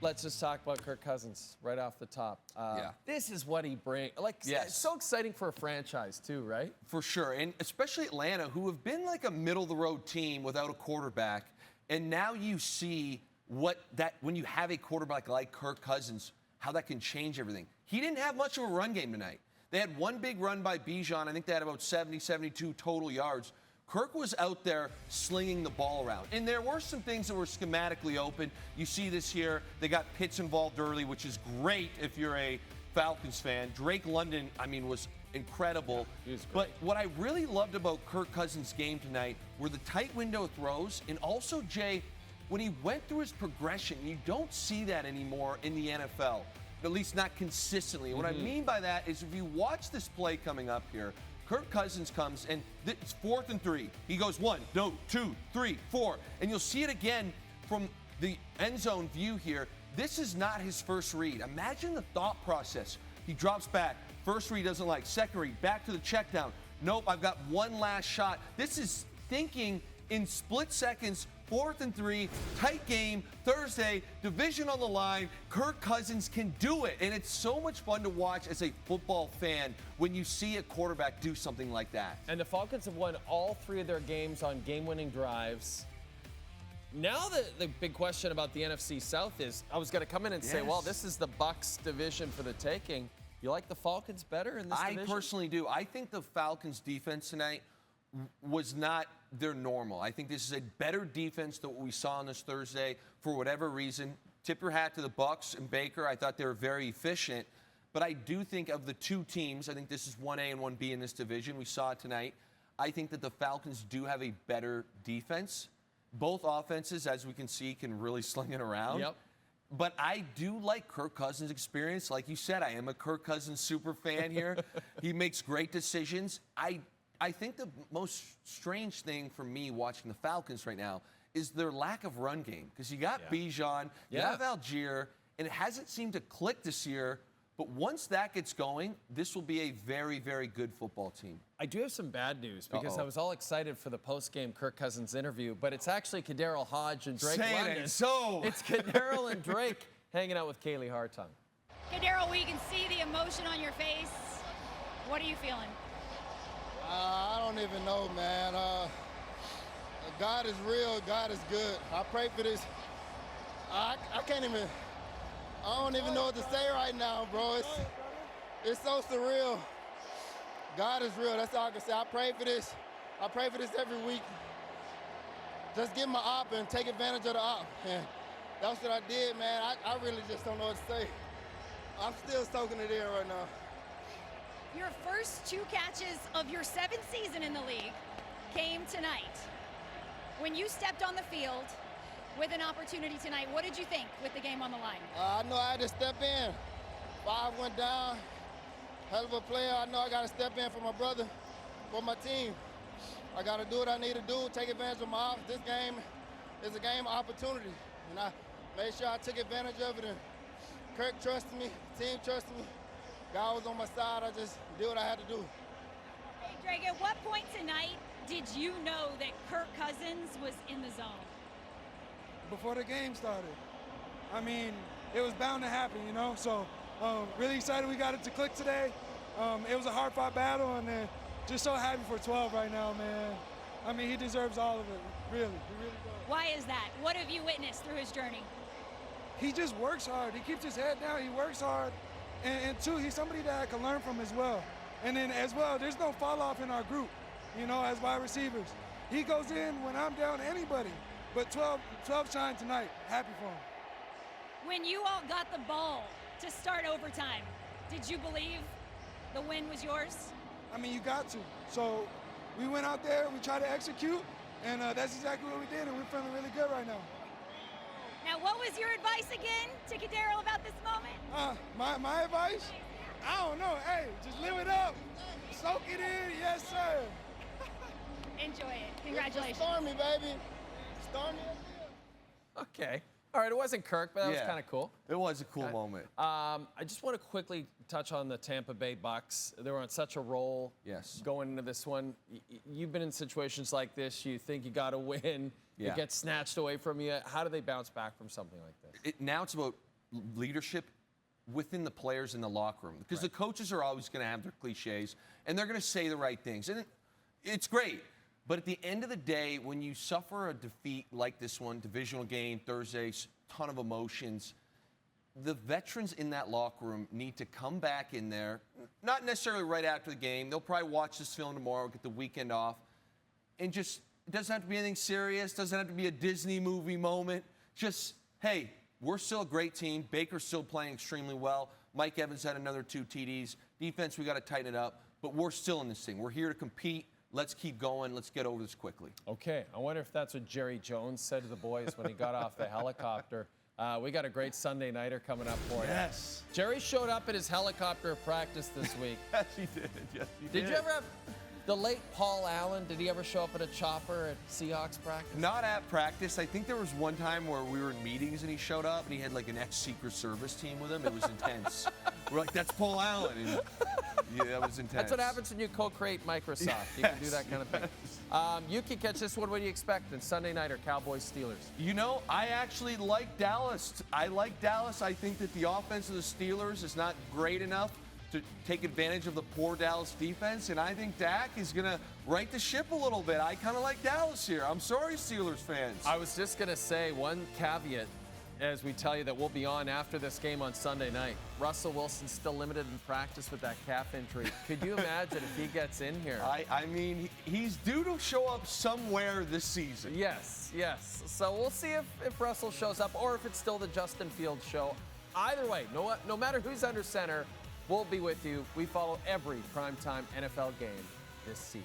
let's just talk about Kirk Cousins right off the top. This is what he brings. It's so exciting for a franchise too, right? For sure, and especially Atlanta, who have been like a middle-of-the-road team without a quarterback, and now you see when you have a quarterback like Kirk Cousins, how that can change everything. He didn't have much of a run game tonight. They had one big run by Bijan. I think they had about 70, 72 total yards. Kirk was out there slinging the ball around. And there were some things that were schematically open. You see this here. They got Pitts involved early, which is great if you're a Falcons fan. Drake London, was incredible. He was great. But what I really loved about Kirk Cousins' game tonight were the tight window throws, and also, Jay, when he went through his progression. You don't see that anymore in the NFL, at least not consistently. What I mean by that is if you watch this play coming up here, Kirk Cousins comes, and it's 4th and 3. He goes 1, 2, 3, 4. And you'll see it again from the end zone view here. This is not his first read. Imagine the thought process. He drops back. First read doesn't like. Second read, back to the check down. Nope, I've got one last shot. This is thinking in split seconds. 4th and 3, tight game, Thursday, division on the line. Kirk Cousins can do it. And it's so much fun to watch as a football fan when you see a quarterback do something like that. And the Falcons have won all 3 of their games on game-winning drives. Now the big question about the NFC South is, I was going to come in and say, well, this is the Bucs division for the taking. You like the Falcons better in this division? I personally do. I think the Falcons' defense tonight was not their normal. I think this is a better defense than what we saw on this Thursday for whatever reason. Tip your hat to the Bucs and Baker. I thought they were very efficient. But I do think of the two teams, I think this is 1A and 1B in this division. We saw it tonight. I think that the Falcons do have a better defense. Both offenses, as we can see, can really sling it around. Yep. But I do like Kirk Cousins' experience. Like you said, I am a Kirk Cousins super fan here. He makes great decisions. I think the most strange thing for me watching the Falcons right now is their lack of run game. Because you got Bijan, you have Algier, and it hasn't seemed to click this year. But once that gets going, this will be a very, very good football team. I do have some bad news because I was all excited for the post-game Kirk Cousins interview, but it's actually Kadarrell Hodge and Drake London. It's Kadarrell and Drake hanging out with Kaylee Hartung. Kadarrell, we can see the emotion on your face. What are you feeling? I don't even know, man. God is real. God is good. I pray for this. I can't even. I don't even know what to say right now, bro. It's so surreal. God is real. That's all I can say. I pray for this. I pray for this every week. Just get my op and take advantage of the op. And that's what I did, man. I really just don't know what to say. I'm still soaking it in right now. Your first 2 catches of your 7th season in the league came tonight. When you stepped on the field with an opportunity tonight, what did you think with the game on the line? I know I had to step in. 5 went down. Hell of a player. I know I got to step in for my brother, for my team. I got to do what I need to do, take advantage of my ops. This game is a game of opportunity, and I made sure I took advantage of it. And Kirk trusted me, team trusted me. God was on my side. I just did what I had to do. Hey, Drake, at what point tonight did you know that Kirk Cousins was in the zone? Before the game started. It was bound to happen, So really excited we got it to click today. It was a hard-fought battle, and just so happy for 12 right now, man. He deserves all of it, really. He really does. Why is that? What have you witnessed through his journey? He just works hard. He keeps his head down. He works hard. And 2, he's somebody that I can learn from as well. And then as well, there's no fall off in our group, as wide receivers. He goes in when I'm down anybody. But 12 shined tonight. Happy for him. When you all got the ball to start overtime, did you believe the win was yours? You got to. So we went out there, we tried to execute, and that's exactly what we did, and we're feeling really good right now. Now, what was your advice again to Kadarrell about this moment? My advice? I don't know. Hey, just live it up. Soak it in. Yes, sir. Enjoy it. Congratulations. Stormy, baby. Stormy. Okay. All right, it wasn't Kirk, but that was kind of cool. It was a cool moment. I just want to quickly touch on the Tampa Bay Bucks. They were on such a roll going into this one. You've been in situations like this. You think you got to win. It gets snatched away from you. How do they bounce back from something like this? Now it's about leadership within the players in the locker room. Because the coaches are always going to have their cliches, and they're going to say the right things. And it's great. But at the end of the day, when you suffer a defeat like this one, divisional game, Thursday, ton of emotions, the veterans in that locker room need to come back in there, not necessarily right after the game. They'll probably watch this film tomorrow, get the weekend off, and just, it doesn't have to be anything serious, doesn't have to be a Disney movie moment. Just, hey, we're still a great team. Baker's still playing extremely well. Mike Evans had another 2 TDs. Defense, we got to tighten it up, but we're still in this thing. We're here to compete. Let's keep going. Let's get over this quickly. Okay, I wonder if that's what Jerry Jones said to the boys when he got off the helicopter. We got a great Sunday nighter coming up for you. Yes. Jerry showed up at his helicopter practice this week. Yes, he did. Yes, he did. Did you ever have the late Paul Allen? Did he ever show up in a chopper at Seahawks practice? Not at practice. I think there was one time where we were in meetings and he showed up and he had like an ex-Secret Service team with him. It was intense. We're like, that's Paul Allen. And yeah, that was intense. That's what happens when you co-create Microsoft. You can do that kind of thing. You can catch this one. What do you expect in Sunday nighter, Cowboys-Steelers? You know, I actually like Dallas. I like Dallas. I think that the offense of the Steelers is not great enough to take advantage of the poor Dallas defense, and I think Dak is going to right the ship a little bit. I kind of like Dallas here. I'm sorry, Steelers fans. I was just going to say one caveat as we tell you that we'll be on after this game on Sunday night. Russell Wilson's still limited in practice with that calf injury. Could you imagine if he gets in here? I mean, he's due to show up somewhere this season. Yes, yes. So we'll see if Russell shows up or if it's still the Justin Fields show. Either way, no matter who's under center, we'll be with you. We follow every primetime NFL game this season.